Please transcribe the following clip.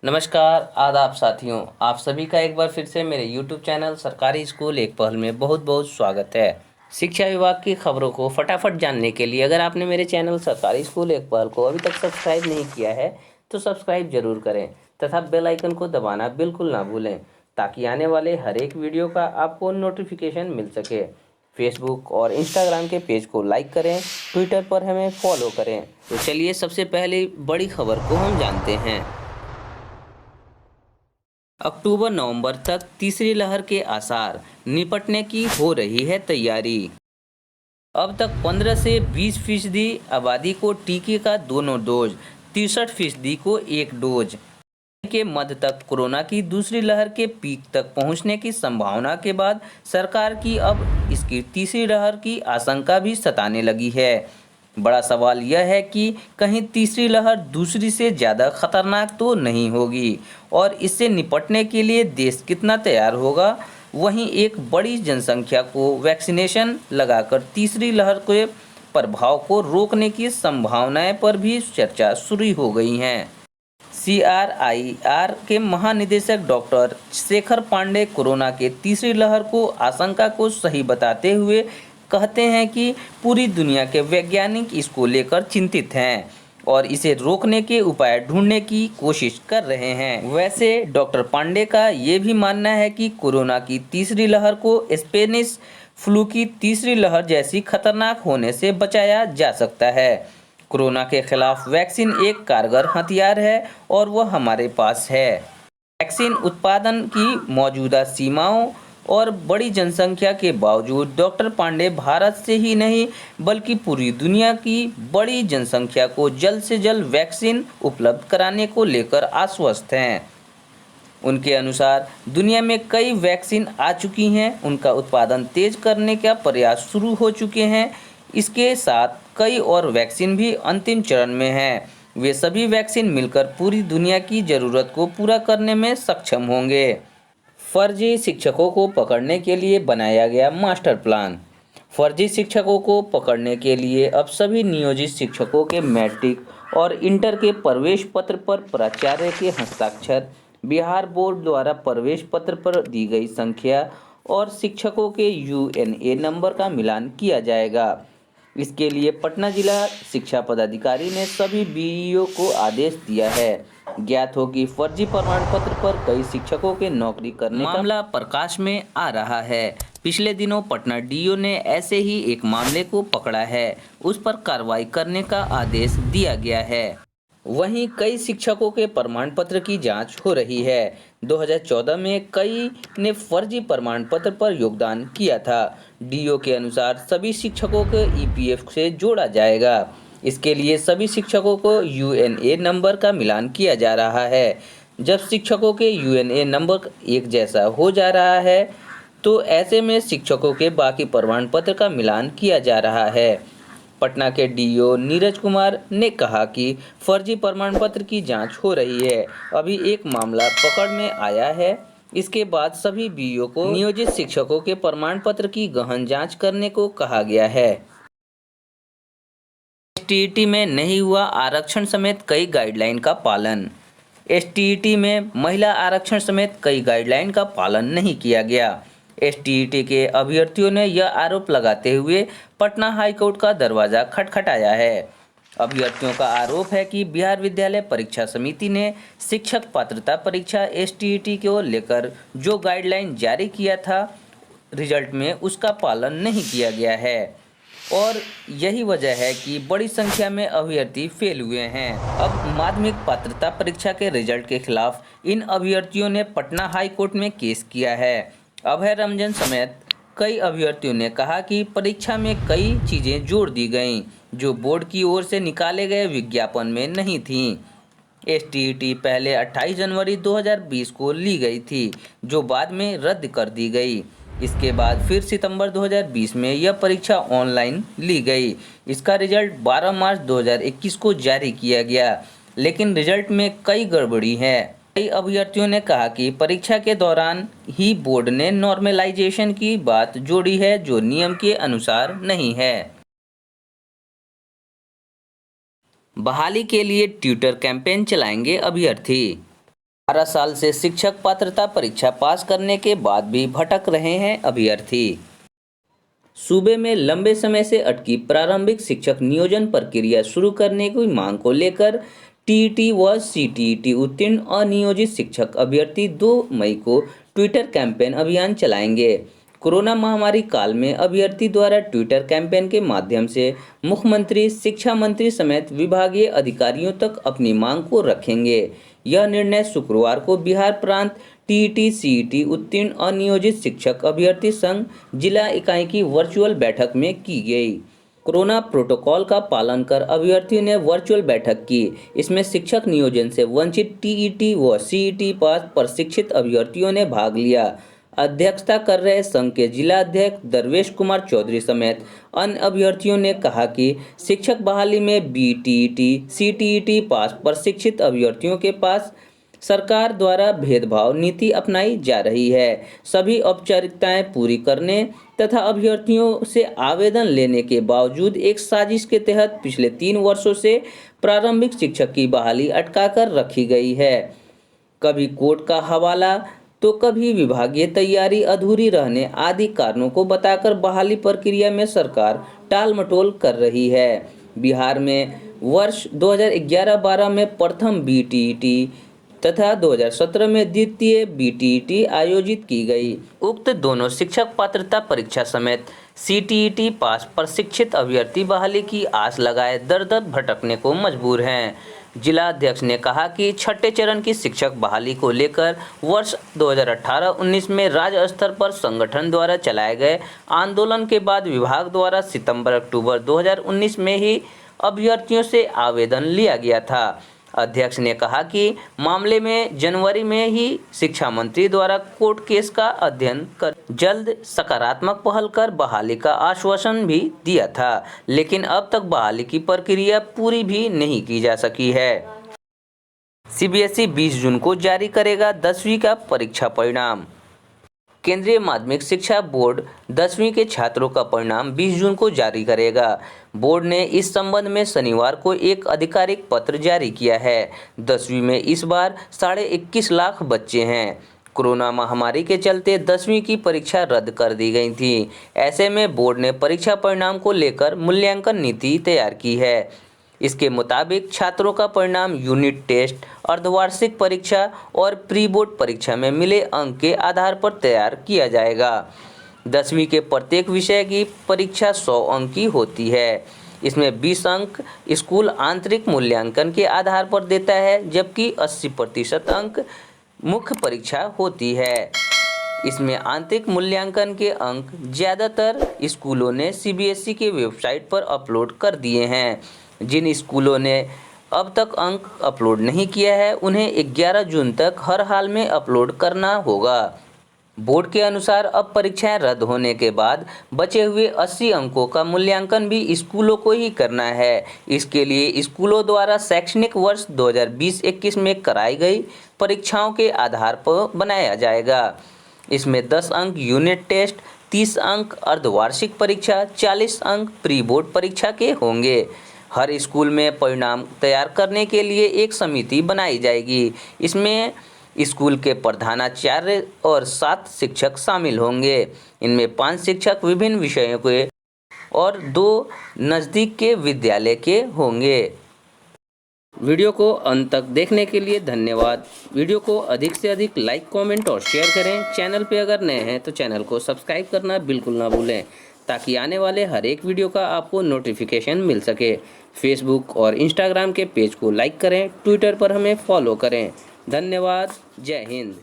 नमस्कार, आदाब साथियों। आप सभी का एक बार फिर से मेरे YouTube चैनल सरकारी स्कूल एक पहल में बहुत बहुत स्वागत है। शिक्षा विभाग की खबरों को फटाफट जानने के लिए अगर आपने मेरे चैनल सरकारी स्कूल एक पहल को अभी तक सब्सक्राइब नहीं किया है तो सब्सक्राइब जरूर करें तथा बेल आइकन को दबाना बिल्कुल ना भूलें, ताकि आने वाले हर एक वीडियो का आपको नोटिफिकेशन मिल सके। फेसबुक और इंस्टाग्राम के पेज को लाइक करें, ट्विटर पर हमें फॉलो करें। तो चलिए सबसे पहले बड़ी खबर को हम जानते हैं। अक्टूबर-नवंबर तक तीसरी लहर के आसार, निपटने की हो रही है तैयारी। अब तक 15 से 20% आबादी को टीके का दोनों डोज, 63% को एक डोज। मई के मध्य तक कोरोना की दूसरी लहर के पीक तक पहुंचने की संभावना के बाद सरकार की अब इसकी तीसरी लहर की आशंका भी सताने लगी है। बड़ा सवाल यह है कि कहीं तीसरी लहर दूसरी से ज़्यादा खतरनाक तो नहीं होगी और इससे निपटने के लिए देश कितना तैयार होगा। वहीं एक बड़ी जनसंख्या को वैक्सीनेशन लगाकर तीसरी लहर के प्रभाव को रोकने की संभावनाएं पर भी चर्चा शुरू हो गई हैं। CRIR के महानिदेशक डॉक्टर शेखर पांडे कोरोना के तीसरी लहर को आशंका को सही बताते हुए कहते हैं कि पूरी दुनिया के वैज्ञानिक इसको लेकर चिंतित हैं और इसे रोकने के उपाय ढूंढने की कोशिश कर रहे हैं। वैसे डॉक्टर पांडे का ये भी मानना है कि कोरोना की तीसरी लहर को स्पेनिश फ्लू की तीसरी लहर जैसी खतरनाक होने से बचाया जा सकता है। कोरोना के खिलाफ वैक्सीन एक कारगर हथियार है और वह हमारे पास है। वैक्सीन उत्पादन की मौजूदा सीमाओं और बड़ी जनसंख्या के बावजूद डॉक्टर पांडे भारत से ही नहीं बल्कि पूरी दुनिया की बड़ी जनसंख्या को जल्द से जल्द वैक्सीन उपलब्ध कराने को लेकर आश्वस्त हैं। उनके अनुसार दुनिया में कई वैक्सीन आ चुकी हैं, उनका उत्पादन तेज करने का प्रयास शुरू हो चुके हैं। इसके साथ कई और वैक्सीन भी अंतिम चरण में हैं। वे सभी वैक्सीन मिलकर पूरी दुनिया की ज़रूरत को पूरा करने में सक्षम होंगे। फर्जी शिक्षकों को पकड़ने के लिए बनाया गया मास्टर प्लान। फर्जी शिक्षकों को पकड़ने के लिए अब सभी नियोजित शिक्षकों के मैट्रिक और इंटर के प्रवेश पत्र पर प्राचार्य के हस्ताक्षर, बिहार बोर्ड द्वारा प्रवेश पत्र पर दी गई संख्या और शिक्षकों के UNA नंबर का मिलान किया जाएगा। इसके लिए पटना जिला शिक्षा पदाधिकारी ने सभी BEO को आदेश दिया है। ज्ञात हो कि फर्जी प्रमाण पत्र पर कई शिक्षकों के नौकरी करने का मामला प्रकाश में आ रहा है। पिछले दिनों पटना DO ने ऐसे ही एक मामले को पकड़ा है, उस पर कार्रवाई करने का आदेश दिया गया है। वहीं कई शिक्षकों के प्रमाण पत्र की जांच हो रही है। 2014 में कई ने फर्जी प्रमाण पत्र पर योगदान किया था। DO के अनुसार सभी शिक्षकों को EPF से जोड़ा जाएगा। इसके लिए सभी शिक्षकों को UNA नंबर का मिलान किया जा रहा है। जब शिक्षकों के UNA नंबर एक जैसा हो जा रहा है तो ऐसे में शिक्षकों के बाकी प्रमाण पत्र का मिलान किया जा रहा है। पटना के DO नीरज कुमार ने कहा कि फर्जी प्रमाण पत्र की जांच हो रही है। अभी एक मामला पकड़ में आया है। इसके बाद सभी BO को नियोजित शिक्षकों के प्रमाण पत्र की गहन जांच करने को कहा गया है। STET में नहीं हुआ आरक्षण समेत कई गाइडलाइन का पालन। STET में महिला आरक्षण समेत कई गाइडलाइन का पालन नहीं किया गया। STET के अभ्यर्थियों ने यह आरोप लगाते हुए पटना हाईकोर्ट का दरवाजा खटखटाया है। अभ्यर्थियों का आरोप है कि बिहार विद्यालय परीक्षा समिति ने शिक्षक पात्रता परीक्षा STET को लेकर जो गाइडलाइन जारी किया था, रिजल्ट में उसका पालन नहीं किया गया है और यही वजह है कि बड़ी संख्या में अभ्यर्थी फेल हुए हैं। अब माध्यमिक पात्रता परीक्षा के रिजल्ट के खिलाफ इन अभ्यर्थियों ने पटना हाई कोर्ट में केस किया है। अभय रंजन समेत कई अभ्यर्थियों ने कहा कि परीक्षा में कई चीज़ें जोड़ दी गईं जो बोर्ड की ओर से निकाले गए विज्ञापन में नहीं थीं। STET पहले 28 जनवरी 2020 को ली गई थी, जो बाद में रद्द कर दी गई। इसके बाद फिर सितंबर 2020 में यह परीक्षा ऑनलाइन ली गई। इसका रिजल्ट 12 मार्च 2021 को जारी किया गया, लेकिन रिजल्ट में कई गड़बड़ी है। कई अभ्यर्थियों ने कहा कि परीक्षा के दौरान ही बोर्ड ने नॉर्मलाइजेशन की बात जोड़ी है, जो नियम के अनुसार नहीं है। बहाली के लिए ट्विटर कैंपेन चलाएंगे अभ्यर्थी। 12 साल से शिक्षक पात्रता परीक्षा पास करने के बाद भी भटक रहे हैं अभ्यर्थी। सूबे में लंबे समय से अटकी प्रारंभिक शिक्षक नियोजन प्रक्रिया शुरू करने की मांग को लेकर टीईटी व सीटीईटी उत्तीर्ण अनियोजित शिक्षक अभ्यर्थी 2 मई को ट्विटर कैंपेन अभियान चलाएंगे। कोरोना महामारी काल में अभ्यर्थी द्वारा ट्विटर कैंपेन के माध्यम से मुख्यमंत्री, शिक्षा मंत्री समेत विभागीय अधिकारियों तक अपनी मांग को रखेंगे। यह निर्णय शुक्रवार को बिहार प्रांत टीईटी सीईटी उत्तीर्ण अनियोजित शिक्षक अभ्यर्थी संघ जिला इकाई की वर्चुअल बैठक में की गई। कोरोना प्रोटोकॉल का पालन कर अभ्यर्थियों ने वर्चुअल बैठक की। इसमें शिक्षक नियोजन से वंचित टीईटी व सीईटी पास प्रशिक्षित अभ्यर्थियों ने भाग लिया। अध्यक्षता कर रहे संघ के जिला अध्यक्ष दरवेश कुमार चौधरी समेत अन्य अभ्यर्थियों ने कहा कि शिक्षक बहाली में बीटीईटी, सीटीईटी पास प्रशिक्षित अभ्यर्थियों के पास सरकार द्वारा भेदभाव नीति अपनाई जा रही है। सभी औपचारिकताएं पूरी करने तथा अभ्यर्थियों से आवेदन लेने के बावजूद एक साजिश के तहत पिछले 3 वर्षों से प्रारंभिक शिक्षक की बहाली अटकाकर रखी गई है। कभी कोर्ट का हवाला तो कभी विभागीय तैयारी अधूरी रहने आदि कारणों को बताकर बहाली प्रक्रिया में सरकार टाल मटोल कर रही है। बिहार में वर्ष 2011-12 में प्रथम बीटीईटी तथा 2017 में द्वितीय बीटीईटी आयोजित की गई। उक्त दोनों शिक्षक पात्रता परीक्षा समेत सीटीईटी पास प्रशिक्षित अभ्यर्थी बहाली की आस लगाए दर-दर भटकने को मजबूर हैं। जिला अध्यक्ष ने कहा कि छठे चरण की शिक्षक बहाली को लेकर वर्ष 2018-19 में राज्य स्तर पर संगठन द्वारा चलाए गए आंदोलन के बाद विभाग द्वारा सितंबर-अक्टूबर 2019 में ही अभ्यर्थियों से आवेदन लिया गया था। अध्यक्ष ने कहा कि मामले में जनवरी में ही शिक्षा मंत्री द्वारा कोर्ट केस का अध्ययन कर जल्द सकारात्मक पहल कर बहाली का आश्वासन भी दिया था, लेकिन अब तक बहाली की प्रक्रिया पूरी भी नहीं की जा सकी है। सीबीएसई 20 जून को जारी करेगा 10वीं का परीक्षा परिणाम। केंद्रीय माध्यमिक शिक्षा बोर्ड 10वीं के छात्रों का परिणाम 20 जून को जारी करेगा। बोर्ड ने इस संबंध में शनिवार को एक आधिकारिक पत्र जारी किया है। 10वीं में इस बार 21.5 लाख बच्चे हैं। कोरोना महामारी के चलते 10वीं की परीक्षा रद्द कर दी गई थी। ऐसे में बोर्ड ने परीक्षा परिणाम को लेकर मूल्यांकन नीति तैयार की है। इसके मुताबिक छात्रों का परिणाम यूनिट टेस्ट, अर्धवार्षिक परीक्षा और प्री बोर्ड परीक्षा में मिले अंक के आधार पर तैयार किया जाएगा। 10वीं के प्रत्येक विषय की परीक्षा 100 अंक की होती है। इसमें 20 अंक स्कूल आंतरिक मूल्यांकन के आधार पर देता है, जबकि 80% अंक मुख्य परीक्षा होती है। इसमें आंतरिक मूल्यांकन के अंक ज़्यादातर स्कूलों ने सीबीएसई के वेबसाइट पर अपलोड कर दिए हैं। जिन स्कूलों ने अब तक अंक अपलोड नहीं किया है, उन्हें 11 जून तक हर हाल में अपलोड करना होगा। बोर्ड के अनुसार अब परीक्षाएं रद्द होने के बाद बचे हुए 80 अंकों का मूल्यांकन भी स्कूलों को ही करना है। इसके लिए स्कूलों द्वारा शैक्षणिक वर्ष 2020-21 में कराई गई परीक्षाओं के आधार पर बनाया जाएगा। इसमें 10 अंक यूनिट टेस्ट, 30 अंक अर्धवार्षिक परीक्षा, 40 अंक प्री बोर्ड परीक्षा के होंगे। हर स्कूल में परिणाम तैयार करने के लिए एक समिति बनाई जाएगी। इसमें स्कूल के प्रधानाचार्य और 7 शिक्षक शामिल होंगे। इनमें 5 शिक्षक विभिन्न विषयों के और 2 नज़दीक के विद्यालय के होंगे। वीडियो को अंत तक देखने के लिए धन्यवाद। वीडियो को अधिक से अधिक लाइक, कमेंट और शेयर करें। चैनल पे अगर नए हैं तो चैनल को सब्सक्राइब करना बिल्कुल ना भूलें, ताकि आने वाले हर एक वीडियो का आपको नोटिफिकेशन मिल सके। फेसबुक और इंस्टाग्राम के पेज को लाइक करें, ट्विटर पर हमें फॉलो करें। धन्यवाद। जय हिंद।